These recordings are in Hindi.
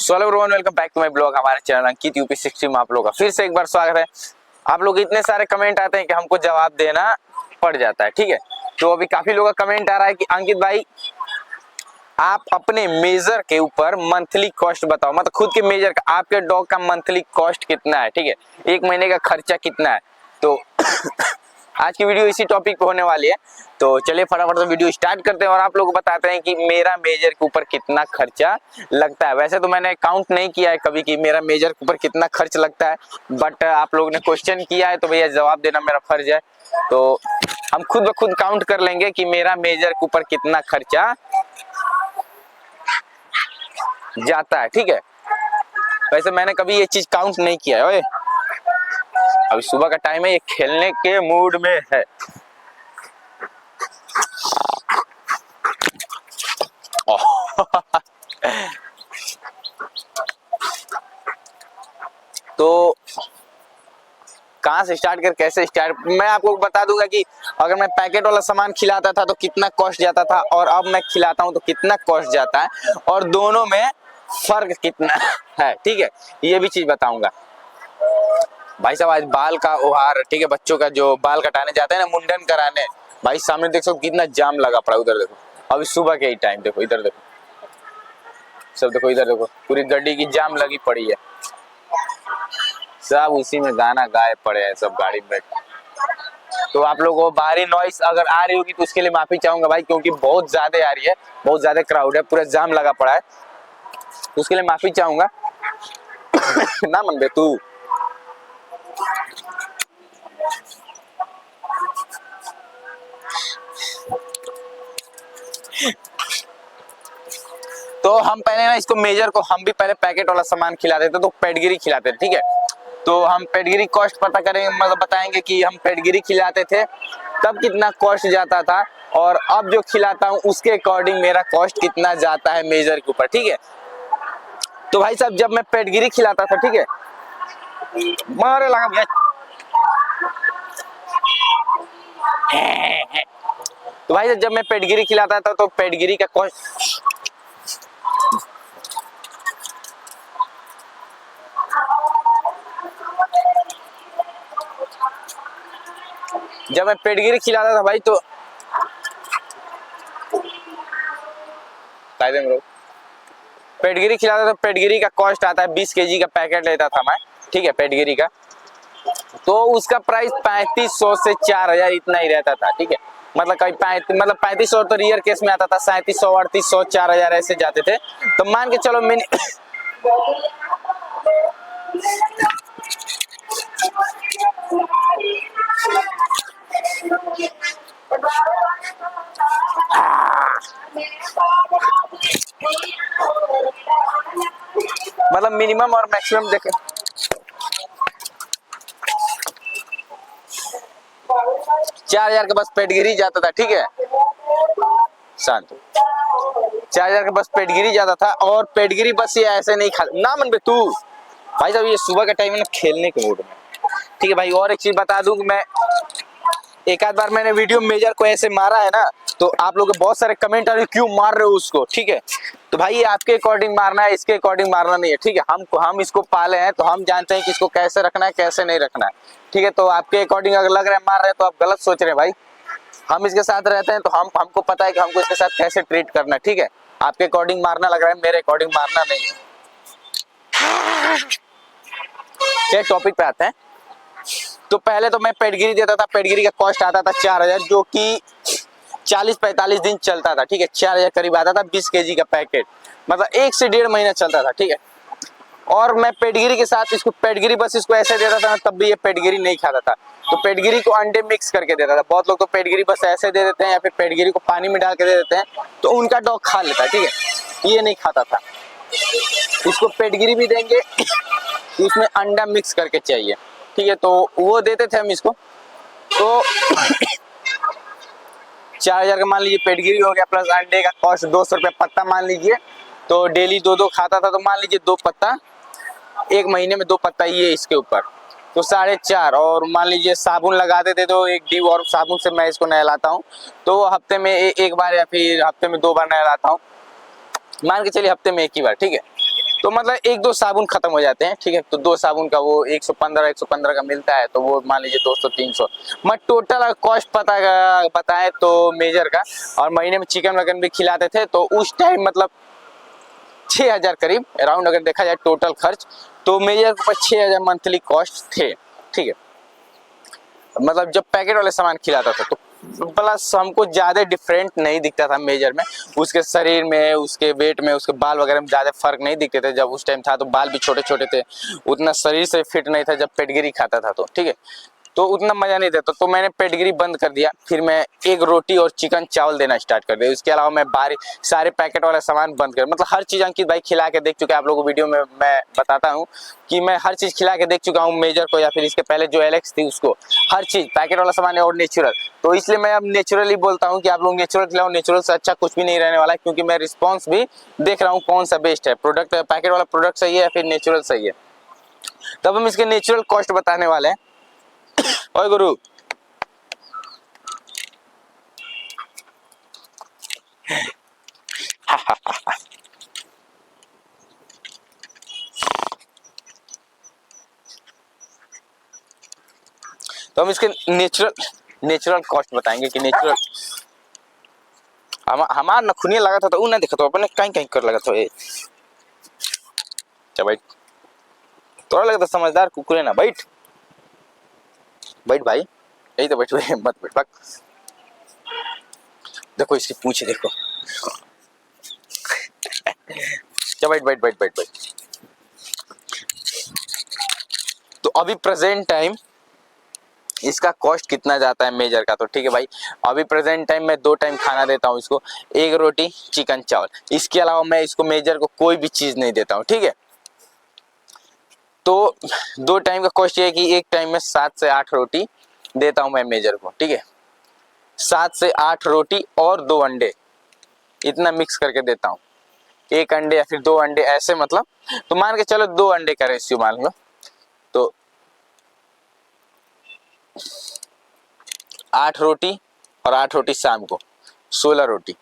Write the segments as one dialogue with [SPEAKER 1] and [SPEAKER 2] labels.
[SPEAKER 1] Hello everyone, welcome back to my blog. हमारे चैनल अंकित यूपी 60 में आप लोगों का फिर से एक बार स्वागत है। आप लोग इतने सारे कमेंट आते हैं कि हमको जवाब देना पड़ जाता है, ठीक है। तो अभी काफी लोगों का कमेंट आ रहा है कि अंकित भाई आप अपने मेजर के ऊपर मंथली कॉस्ट बताओ, मतलब खुद के मेजर का, आपके डॉग का मंथली कॉस्ट कितना है, ठीक है, एक महीने का खर्चा कितना है। तो आज की वीडियो इसी टॉपिक पे होने वाली है। तो चलिए फटाफट से वीडियो स्टार्ट करते हैं और आप लोग को बताते हैं कि मेरा मेजर के ऊपर कितना खर्चा लगता है। वैसे तो मैंने काउंट नहीं किया है कभी कि मेरा मेजर के ऊपर कितना खर्च लगता है, बट आप लोगों ने क्वेश्चन किया है तो भैया जवाब देना मेरा फर्ज है। तो हम खुद ब खुद काउंट कर लेंगे कि मेरा मेजर के ऊपर कितना खर्चा जाता है, ठीक है। वैसे मैंने कभी ये चीज काउंट नहीं किया है। ओए, अभी सुबह का टाइम है, ये खेलने के मूड में है। तो कहाँ से स्टार्ट कर कैसे स्टार्ट, मैं आपको बता दूंगा कि अगर मैं पैकेट वाला सामान खिलाता था तो कितना कॉस्ट जाता था और अब मैं खिलाता हूँ तो कितना कॉस्ट जाता है और दोनों में फर्क कितना है, ठीक है, ये भी चीज बताऊंगा। भाई साहब आज बाल का ओहार, ठीक है, बच्चों का जो बाल कटाने जाते हैं ना, मुंडन कराने, भाई सामने देख सकते कितना जाम लगा पड़ा। उधर देखो, अभी सुबह के ही टाइम देखो, इधर देखो, सब देखो, इधर देखो, पूरी गड्डी की जाम लगी पड़ी है। सब उसी में गाना गाए पड़े हैं सब गाड़ी में। तो आप लोगों को बाहरी नॉइस अगर आ रही होगी तो उसके लिए माफी चाहूंगा भाई, क्योंकि बहुत ज्यादा आ रही है, बहुत ज्यादा क्राउड है, पूरा जाम लगा पड़ा है, तो उसके लिए माफी चाहूंगा। ना मन बे तू। तो हम पहले ना इसको मेजर को, हम भी पहले पैकेट वाला सामान खिलाते थे तो पेडगिरी खिलाते थे, ठीक है। तो हम पेडगिरी कॉस्ट पता करेंगे, मतलब बताएंगे कि हम पेडगिरी खिलाते थे तब कितना कॉस्ट जाता था और अब जो खिलाता हूँ उसके अकॉर्डिंग मेरा कॉस्ट कितना जाता है मेजर के ऊपर, ठीक है। तो भाई साहब जब मैं पेडगिरी खिलाता था, ठीक है, मारे लगा भैया। तो भाई जब मैं पेडगिरी खिलाता था तो पेडगिरी का कॉस्ट, जब मैं पेडगिरी खिलाता था भाई तो कायदे में पेडगिरी खिलाता था, पेडगिरी का कॉस्ट आता है 20 केजी का पैकेट लेता था मैं, ठीक है, पेडगिरी का। तो उसका प्राइस 3500 से 4000 इतना ही रहता था, ठीक है। मतलब कभी 3500 तो रियर केस में आता था, 3700 3800 4000 ऐसे जाते थे। तो मान के चलो मिनी मतलब मिनिमम और मैक्सिमम देखे 4000 के बस पेडगिरी जाता था, ठीक है, शांत। 4000 के बस पेडगिरी जाता था और पेडगिरी बस ये ऐसे नहीं खा ना मन बे तू। भाई साहब ये सुबह का टाइम है ना, खेलने के मूड में, ठीक है भाई। और एक चीज बता दूं, मैं एक आध बार मैंने वीडियो मेजर को ऐसे मारा है ना, तो आप लोगों के बहुत सारे कमेंट आ रहे क्यों मार रहे हो उसको, ठीक है। तो भाई ये आपके अकॉर्डिंग मारना है, इसके अकॉर्डिंग मारना नहीं है, ठीक है। हम इसको पाले हैं तो हम जानते हैं कि इसको कैसे रखना है कैसे नहीं रखना है, ठीक है। तो आपके अकॉर्डिंग अगर लग रहा है मार रहे हैं तो आप गलत सोच रहे हैं भाई। हम इसके साथ रहते हैं तो हमको पता है कि हमको इसके साथ कैसे ट्रीट करना है, ठीक है। आपके अकॉर्डिंग मारना लग रहा है, मेरे अकॉर्डिंग मारना नहीं है। चलिए टॉपिक पे आते हैं। तो पहले तो मैं पेडगिरी देता था, पेडगिरी का कॉस्ट आता था 4000, जो कि 40-45 दिन चलता था, ठीक है। 4000 करीब आता था 20 केजी का पैकेट, मतलब 1 से 1.5 महीना चलता था, ठीक है। और मैं पेडगिरी के साथ इसको, पेडगिरी बस इसको ऐसे देता था तब भी ये पेडगिरी नहीं खाता था। तो पेडगिरी को अंडे मिक्स करके देता था। बहुत लोग तो पेडगिरी बस ऐसे दे देते हैं या फिर पेडगिरी को पानी में डाल के दे देते हैं, तो उनका डॉग खा लेता है, ठीक है, ये नहीं खाता था। इसको पेडगिरी भी देंगे तो उसमें अंडा मिक्स करके चाहिए, ठीक है, तो वो देते थे हम इसको। तो 4000 का मान लीजिए पेडगिरी हो गया, प्लस अंडे का कॉस्ट 200 रुपये पत्ता मान लीजिए। तो डेली 2-2 खाता था, तो मान लीजिए 2 पत्ता, एक महीने में 2 पत्ता ये इसके ऊपर, तो 4.5। और मान लीजिए साबुन लगा देते तो एक डिव और साबुन से मैं इसको नहलाता हूँ, तो हफ्ते में एक बार या फिर हफ्ते में 2 बार नहलाता हूँ, मान के चलिए हफ्ते में एक ही बार, ठीक है। तो मतलब एक दो साबुन खत्म हो जाते हैं, ठीक है। तो दो साबुन का वो 115 का मिलता है, तो वो मान लीजिए 200-300। मैं टोटल कॉस्ट बताए तो मेजर का, और महीने में चिकन वगैरह भी खिलाते थे, तो उस टाइम मतलब 6,000 करीब अराउंड अगर देखा जाए टोटल खर्च, तो मेजर के ऊपर 6,000 मंथली कॉस्ट थे, ठीक है। मतलब जब पैकेट वाले सामान खिलाता था तो प्लस हमको ज्यादा डिफरेंट नहीं दिखता था मेजर में, उसके शरीर में, उसके वेट में, उसके बाल वगैरह में ज्यादा फर्क नहीं दिखते थे। जब उस टाइम था तो बाल भी छोटे छोटे थे, उतना शरीर से फिट नहीं था जब पेटगिरी खाता था, तो ठीक है, तो उतना मजा नहीं देता। तो मैंने पेटगिरी बंद कर दिया, फिर मैं एक रोटी और चिकन चावल देना स्टार्ट कर दिया। इसके अलावा मैं बाहरी सारे पैकेट वाला सामान बंद कर, मतलब हर चीज अंकित भाई खिला के देख चुके हैं, आप लोगों को वीडियो में मैं बताता हूँ कि मैं हर चीज खिला के देख चुका हूँ मेजर को, या फिर इसके पहले जो एलेक्स थी उसको, हर चीज पैकेट वाला सामान है और नेचुरल। तो इसलिए मैं अब नेचुरली बोलता हूँ कि आप लोग नेचुरल खिलाओ, नेचुरल से अच्छा कुछ भी नहीं रहने वाला है, क्योंकि मैं रिस्पॉन्स भी देख रहा हूँ कौन सा बेस्ट है, प्रोडक्ट पैकेट वाला प्रोडक्ट सही है या फिर नेचुरल सही है। तब हम इसके नेचुरल कॉस्ट बताने वाले हैं। ओए गुरु, तो हम इसके नेचुरल कॉस्ट बताएंगे कि नेचुरल हमार नखुनिया लगा था तो ना देखा तो अपने कहीं कहीं कर लगा था ये। क्या भाई, तोरा लगा था समझदार कुकुर ना, बैठ बैठ भाई, यही तो बैठ, मत बैठ भाग। देखो इसकी पूंछ देखो, क्या, बैठ बैठ बैठ बैठ बैठ। तो अभी प्रेजेंट टाइम इसका कॉस्ट कितना जाता है मेजर का, तो ठीक है भाई, अभी प्रेजेंट टाइम में 2 टाइम खाना देता हूँ इसको, एक रोटी चिकन चावल। इसके अलावा मैं इसको मेजर को कोई भी चीज नहीं देता हूँ, ठीक है। तो 2 टाइम का कॉस्ट ये है कि एक टाइम में 7 से 8 रोटी देता हूँ मैं मेजर को, ठीक है। 7 से 8 रोटी और 2 अंडे, इतना मिक्स करके देता हूँ। एक अंडे या फिर 2 अंडे ऐसे, मतलब तो मान के चलो 2 अंडे का रेशियो मान लो, तो 8 रोटी और 8 रोटी शाम को 16 रोटी,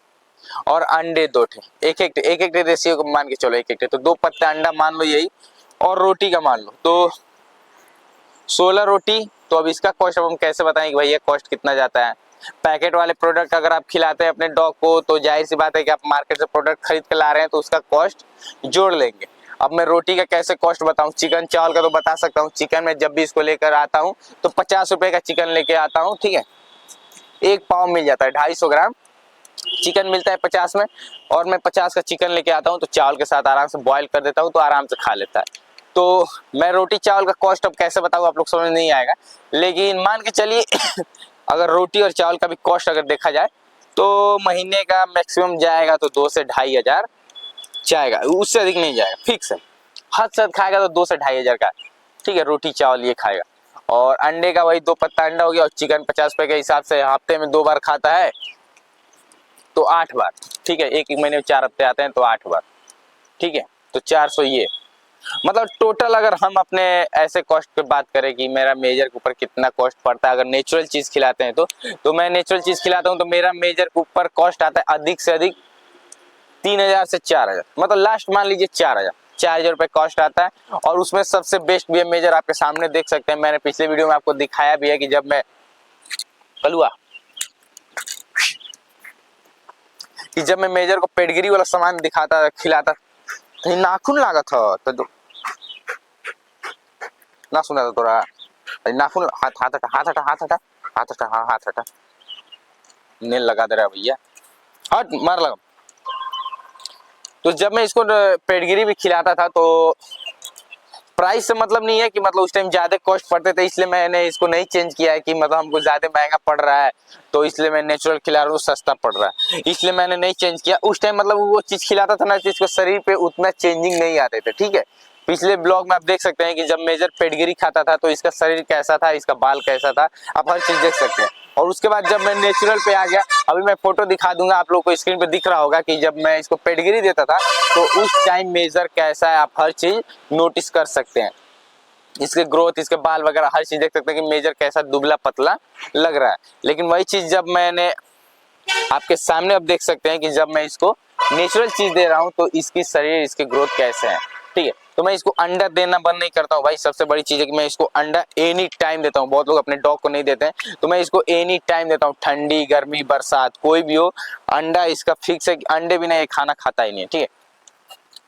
[SPEAKER 1] और अंडे 2 थे, एक रेशियो को मान के चलो, एक तो 2 पत्ते अंडा मान लो यही, और रोटी का मान लो, तो 16 रोटी। तो अब इसका कॉस्ट अब हम कैसे बताएं कि भैया कॉस्ट कितना जाता है। पैकेट वाले प्रोडक्ट अगर आप खिलाते हैं अपने डॉग को, तो जाहिर सी बात है कि आप मार्केट से प्रोडक्ट खरीद के ला रहे हैं, तो उसका कॉस्ट जोड़ लेंगे। अब मैं रोटी का कैसे कॉस्ट बताऊं, चिकन चावल का तो बता सकता हूँ। चिकन में जब भी इसको लेकर आता हूँ तो 50 रुपए का चिकन लेके आता हूँ, ठीक है। एक पाव मिल जाता है, 250 ग्राम चिकन मिलता है 50 में, और मैं 50 का चिकन लेके आता हूँ, तो चावल के साथ आराम से बॉईल कर देता हूँ, तो आराम से खा लेता है। तो मैं रोटी चावल का कॉस्ट अब कैसे बताऊँ, आप लोग समझ नहीं आएगा, लेकिन मान के चलिए अगर रोटी और चावल का भी कॉस्ट अगर देखा जाए तो महीने का मैक्सिमम जाएगा तो 2 से 2,500 जाएगा, उससे अधिक नहीं जाएगा, फिक्स है। हद से खाएगा तो 2 से 2,500 का, ठीक है, रोटी चावल ये खाएगा। और अंडे का वही 2 पत्ता अंडा हो गया, और चिकन 50 रुपए के हिसाब से हफ्ते में 2 बार खाता है, तो 8 बार, ठीक है। एक महीने में 4 हफ्ते आते हैं तो 8 बार, ठीक है। तो 400 ये, मतलब टोटल अगर हम अपने ऐसे कॉस्ट पे बात करें कि मेरा मेजर के ऊपर कितना कॉस्ट पड़ता है अगर नेचुरल चीज खिलाते हैं, तो मैं नेचुरल चीज खिलाता हूँ तो मेरा मेजर के ऊपर कॉस्ट आता है अधिक से अधिक 3,000 से 4,000, मतलब लास्ट मान लीजिए 4,000 रुपए कॉस्ट आता है। और उसमें सबसे बेस्ट भी है मेजर, आपके सामने देख सकते हैं, मैंने पिछले वीडियो में आपको दिखाया भी है कि जब मैं कलुआ कि जब मैं मेजर को पेडगिरी वाला सामान दिखाता खिलाता, तो नाखून लगा था, तो ना सुना था तोरा नाखून, हाथ हाथ हटा हाथ हटा हाथ हटा हाथ हटा, हाँ हाथ हटा, नेल लगा दे रहा भैया, हट मार लगा। तो जब मैं इसको पेडगिरी भी खिलाता था तो प्राइस से मतलब नहीं है कि मतलब उस टाइम ज्यादा कॉस्ट पड़ते थे, इसलिए मैंने इसको नहीं चेंज किया है कि मतलब हमको ज्यादा महंगा पड़ रहा है तो इसलिए मैं नेचुरल खिला रहा हूँ सस्ता पड़ रहा है, इसलिए मैंने नहीं चेंज किया। उस टाइम मतलब वो चीज खिलाता था ना जिसको शरीर पे उतना चेंजिंग नहीं आते थे, ठीक है। पिछले ब्लॉग में आप देख सकते हैं कि जब मेजर पेडगिरी खाता था तो इसका शरीर कैसा था, इसका बाल कैसा था, आप हर चीज देख सकते हैं। और उसके बाद जब मैं नेचुरल पे आ गया, अभी मैं फोटो दिखा दूंगा आप लोग को, स्क्रीन पे दिख रहा होगा कि जब मैं इसको पेडगिरी देता था तो उस टाइम मेजर कैसा है, आप हर चीज नोटिस कर सकते हैं। इसके ग्रोथ, इसके बाल वगैरह हर चीज देख सकते हैं कि मेजर कैसा दुबला पतला लग रहा है। लेकिन वही चीज जब मैंने आपके सामने अब देख सकते हैं कि जब मैं इसको नेचुरल चीज दे रहा हूं तो इसकी शरीर, इसके ग्रोथ कैसे है, ठीक है। तो मैं इसको अंडा देना बंद नहीं करता हूँ भाई। सबसे बड़ी चीज है कि मैं इसको अंडा एनी टाइम देता हूँ। बहुत लोग अपने डॉग को नहीं देते हैं, तो मैं इसको एनी टाइम देता हूँ। ठंडी, गर्मी, बरसात, कोई भी हो, अंडा इसका फिक्स है कि अंडे बिना ये खाना खाता ही नहीं है, ठीक है।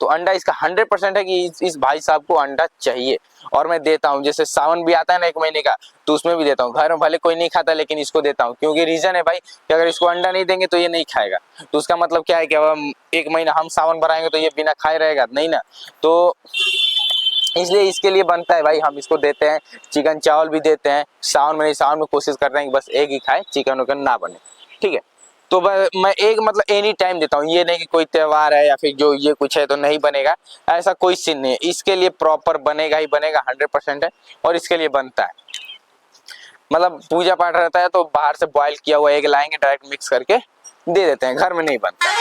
[SPEAKER 1] तो अंडा इसका 100% है कि इस भाई साहब को अंडा चाहिए और मैं देता हूँ। जैसे सावन भी आता है ना 1 महीने का, तो उसमें भी देता हूँ। घर में भले कोई नहीं खाता लेकिन इसको देता हूँ, क्योंकि रीजन है भाई कि अगर इसको अंडा नहीं देंगे तो ये नहीं खाएगा। तो उसका मतलब क्या है कि अब हम 1 महीना हम सावन भराएंगे तो ये बिना खाए रहेगा नहीं ना। तो इसलिए इसके लिए बनता है भाई, हम इसको देते हैं। चिकन चावल भी देते हैं सावन में। सावन में कोशिश करते हैं कि बस एग ही खाए, चिकन उकन ना बने, ठीक है। तो मैं एक मतलब एनी टाइम देता हूँ। ये नहीं कि कोई त्योहार है या फिर जो ये कुछ है तो नहीं बनेगा, ऐसा कोई सीन नहीं है। इसके लिए प्रॉपर बनेगा ही बनेगा, 100% है। और इसके लिए बनता है, मतलब पूजा पाठ रहता है तो बाहर से बॉयल किया हुआ एग लाएंगे, डायरेक्ट मिक्स करके दे देते हैं, घर में नहीं बनता।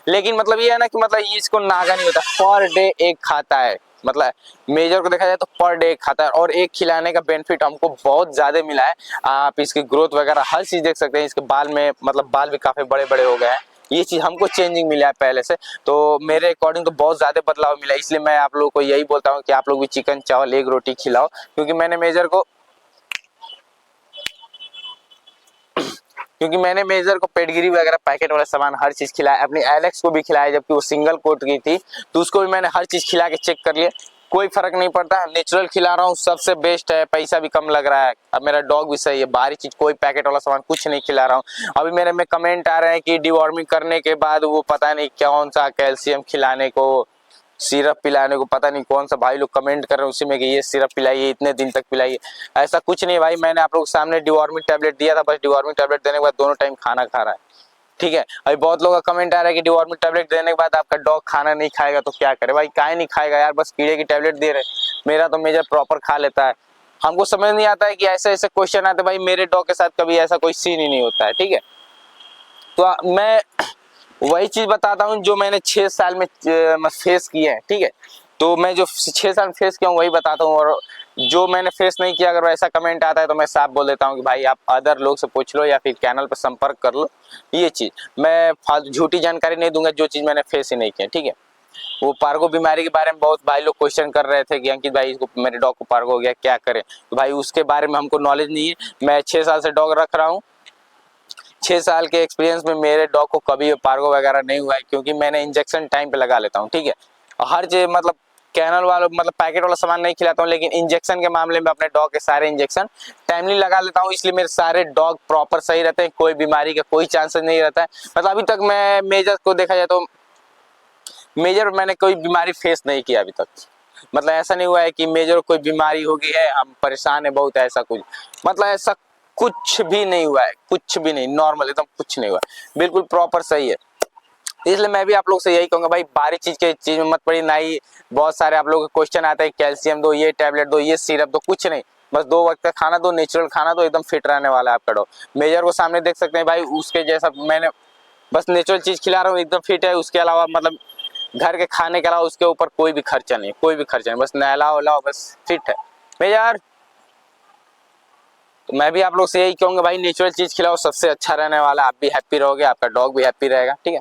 [SPEAKER 1] लेकिन मतलब ये है ना कि मतलब ये इसको नागा नहीं होता, पर डे एग खाता है। मतलब मेजर को देखा जाए तो पर डे एग खाता है, और एग खिलाने का बेनिफिट हमको बहुत ज्यादा मिला है। आप इसकी ग्रोथ वगैरह हर चीज देख सकते हैं। इसके बाल में मतलब बाल भी काफी बड़े बड़े हो गए हैं। ये चीज हमको चेंजिंग मिला है पहले से, तो मेरे अकॉर्डिंग तो बहुत ज्यादा बदलाव मिला है। इसलिए मैं आप लोगों को यही बोलता हूँ कि आप लोग भी चिकन चावल एग रोटी खिलाओ, क्योंकि मैंने मेजर को पेडगिरी वगैरह पैकेट वाला सामान हर चीज खिलाया। अपनी एलेक्स को भी खिलाया, जबकि वो सिंगल कोट की थी, तो उसको भी मैंने हर चीज खिला के चेक कर लिया, कोई फर्क नहीं पड़ता। नेचुरल खिला रहा हूँ, सबसे बेस्ट है, पैसा भी कम लग रहा है। अब मेरा डॉग भी सही है, बाहरी चीज कोई पैकेट वाला सामान कुछ नहीं खिला रहा हूँ। अभी मेरे में कमेंट आ रहे हैं कि डिवॉर्मिंग करने के बाद वो पता नहीं कौन सा कैल्शियम खिलाने को, सिरप पिलाने को, पता नहीं कौन सा भाई लोग कमेंट कर रहे हैं उसी में कि ये सिरप पिलाइए, इतने दिन तक पिलाइए। ऐसा कुछ नहीं भाई, मैंने आप लोगों के सामने डिवॉर्मिंग टैबलेट दिया था, बस डिवॉर्मिंग टैबलेट देने के बाद दोनों टाइम खाना खा रहा है, ठीक है। अभी बहुत लोगों का कमेंट आ रहा है कि डिवॉर्मिंग टैबलेट देने के बाद आपका डॉग खाना नहीं खाएगा तो क्या करे। भाई काहे नहीं खाएगा यार, बस कीड़े की टैबलेट दे रहे, मेरा तो मेजर प्रॉपर खा लेता है। हमको समझ नहीं आता है कि ऐसे ऐसे क्वेश्चन आते, भाई मेरे डॉग के साथ कभी ऐसा कोई सीन ही नहीं होता है, ठीक है। तो मैं वही चीज बताता हूँ जो मैंने 6 साल में फेस किए हैं, ठीक है। तो मैं जो 6 साल फेस किया हूँ वही बताता हूँ, और जो मैंने फेस नहीं किया अगर ऐसा कमेंट आता है तो मैं साफ बोल देता हूँ कि भाई आप अदर लोग से पूछ लो या फिर चैनल पर संपर्क कर लो। ये चीज मैं फालतू झूठी जानकारी नहीं दूंगा जो चीज मैंने फेस ही नहीं किया, ठीक है। वो पार्गो बीमारी के बारे में बहुत भाई लोग क्वेश्चन कर रहे थे कि अंकित भाई इसको, मेरे डॉग को पार्गो हो गया, क्या करें। तो भाई उसके बारे में हमको नॉलेज नहीं है। मैं 6 साल से डॉग रख रहा हूँ, 6 साल के एक्सपीरियंस में मेरे डॉग को कभी पार्गो वगैरह नहीं हुआ है, क्योंकि मैंने इंजेक्शन टाइम पे लगा लेता हूँ, ठीक है। हर चीज मतलब कैनल वाला मतलब पैकेट वाला सामान नहीं खिलाता हूँ, लेकिन इंजेक्शन के मामले में अपने डॉग के सारे इंजेक्शन टाइमली लगा लेता हूँ। इसलिए मेरे सारे डॉग प्रॉपर सही रहते हैं, कोई बीमारी का कोई चांसेस नहीं रहता है। मतलब अभी तक मैं मेजर को देखा जाए तो मेजर मैंने कोई बीमारी फेस नहीं किया अभी तक। मतलब ऐसा नहीं हुआ है कि मेजर कोई बीमारी हो गई है, हम परेशान है बहुत, ऐसा कुछ मतलब ऐसा कुछ भी नहीं हुआ है, कुछ भी नहीं, नॉर्मल एकदम कुछ नहीं हुआ, बिल्कुल प्रॉपर सही है। इसलिए मैं भी आप लोग से यही कहूंगा भाई, बाहरी चीज में मत पड़ी ना ही। बहुत सारे आप लोग के क्वेश्चन आते हैं कैल्शियम दो, ये टैबलेट दो, ये सिरप दो, कुछ नहीं, बस 2 वक्त का खाना दो, नेचुरल खाना दो, एकदम फिट रहने वाला है आपका डॉग। मेजर को सामने देख सकते हैं भाई, उसके जैसा मैंने बस नेचुरल चीज खिला रहा हूँ, एकदम फिट है। उसके अलावा मतलब घर के खाने के अलावा उसके ऊपर कोई भी खर्चा नहीं, कोई भी खर्चा नहीं, बस नहलाओ वहलाओ बस फिट है मेजर। तो मैं भी आप लोग से यही कहूंगा भाई, नेचुरल चीज खिलाओ, सबसे अच्छा रहने वाला, आप भी हैप्पी रहोगे, आपका डॉग भी हैप्पी रहेगा, ठीक है।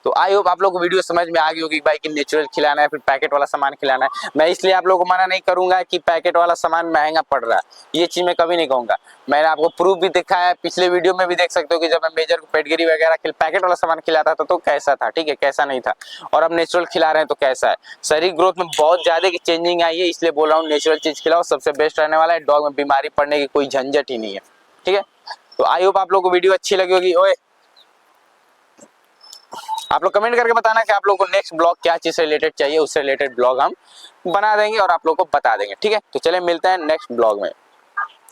[SPEAKER 1] तो आई होप आप लोग को वीडियो समझ में आ गई होगी भाई कि नेचुरल खिलाना है फिर पैकेट वाला सामान खिलाना है। मैं इसलिए आप लोगों को मना नहीं करूंगा कि पैकेट वाला सामान महंगा पड़ रहा है, ये चीज मैं कभी नहीं कहूंगा। मैंने आपको प्रूफ भी दिखाया है, पिछले वीडियो में भी देख सकते हो कि जब मैं मेजर को पेडगिरी वगैरह पैकेट वाला सामान खिलाता था तो कैसा था, ठीक है, कैसा नहीं था, और अब नेचुरल खिला रहे हैं तो कैसा है। शरीर ग्रोथ में बहुत ज्यादा की चेंजिंग आई है, इसलिए बोल रहा हूँ नेचुरल चीज खिलाओ, सबसे बेस्ट रहने वाला है। डॉग में बीमारी पड़ने की कोई झंझट ही नहीं है, ठीक है। तो आई होप आप लोगों को वीडियो अच्छी लगी होगी। ओए आप लोग कमेंट करके बताना कि आप लोगों को नेक्स्ट ब्लॉग क्या चीज से रिलेटेड चाहिए, उससे रिलेटेड ब्लॉग हम बना देंगे और आप लोगों को बता देंगे, ठीक है। तो चले मिलते हैं नेक्स्ट ब्लॉग में।